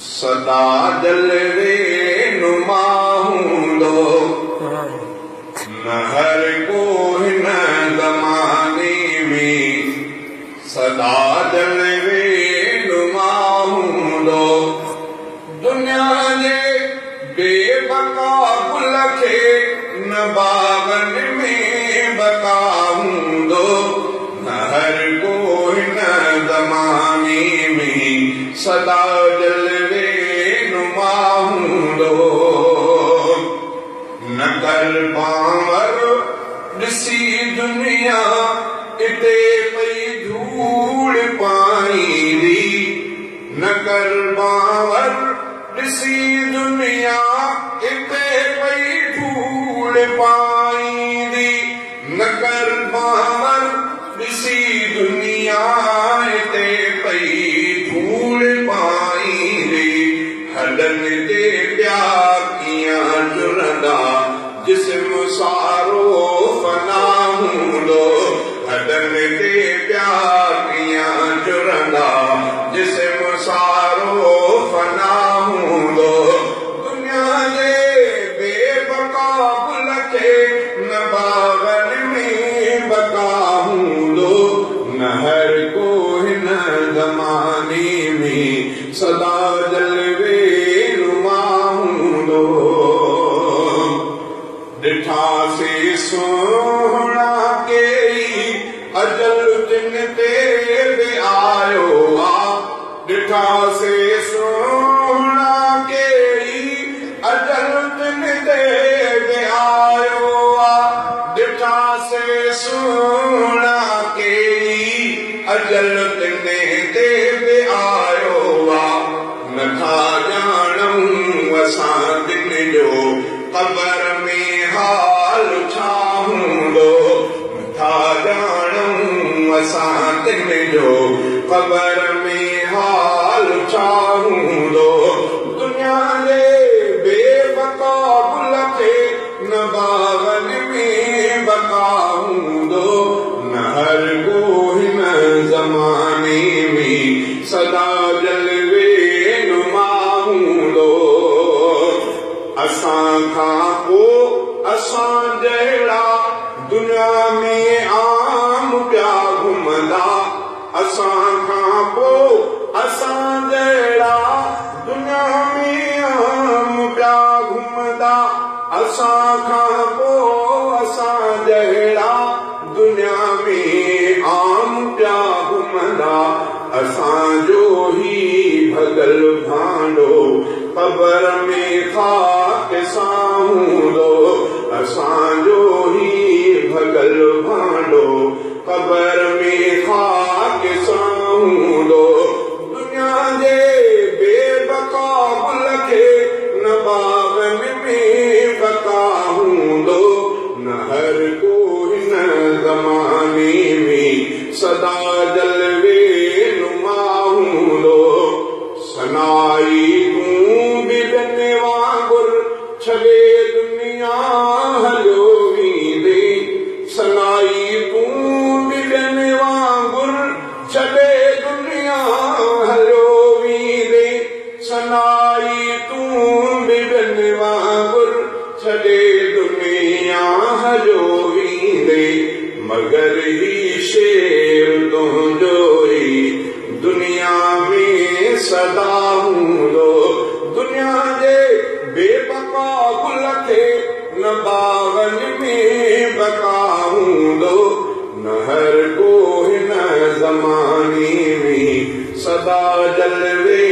सदा जलवे नुमा हूंदो न हर को हिन ज़माने में सदा जलवे नुमा हूंदो दुनिया जे बेबका गुल खे न बागनि में बका हूंदो न हर को हिन ज़माने में सदा जलवे नुमा हूंदो न कर पावर ॾिसी दुनिया इते पई धूड़ पाईंदी न कर पावर ॾिसी दुनिया इते पई धूड़ पाईंदी न कर पावर ॾिसी दुनिया इते पई धूड़ पाईंदी हॾनि ते ॿिया कीअं जुड़ंदा जिस्म सारो फना हूंदो हॾनि ते ॿिया कीअं जुड़ंदा जिस्म सारो फना हूंदो दुनिया जे बेबका गुल खे न बागनि में बका हूंदो न हर को हिन ज़माने में सदा जलवे नुमा हूंदो ॾिठासीं सोहणा कई अजल जिन ते बि आयो आहे ॾिठासीं सोहणा कई अजल जिन ते बि आयो आहे ॾिठासीं सोहणा कई अजल जिन ते बि आयो आहे नथा ॼाणूं असां दिन जो क़बर में हाल छा हूंदो नथा ॼाणूं असां दिन जो क़बर में हाल छा हूंदो दुनिया जे बेबका गुल खे न बागनि में बका हूंदो न हर को हिन ज़माने में सदा जलवे नुमा हूंदो असां खां पोइ असां जहिड़ा दुनिया में आम पिया घुमंदा असां खां पोइ असां जहिड़ा दुनिया में आम पिया घुमंदा असां खां पोइ असां जहिड़ा दुनिया में आम पिया घुमंदा असांजो ई भॻल भांडो क़बर में खाक सां हूंदो असांजो ई भॻल भांडो क़बर में खाक सां हूंदो दुनिया जे बेबका गुल खे न बागनि में बका हूंदो न हर को हिन ज़माने में सदा जलवे नुमा हूंदो सनाई तूं बि ॿियनि वांगुर छॾे दुनिया हलियो वेंदे सनाई तूं बि ॿियनि वांगुर छॾे दुनिया हलियो वेंदे सनाई तूं बि ॿियनि वांगुर छॾे दुनिया हलियो वेंदे मगर ही शेर तुंहिंजो ई दुनिया में सदा हूंदो दुनिया जे बेबका गुल खे न बागनि में बका हूंदो न हर को हिन ज़माने में सदा जलवे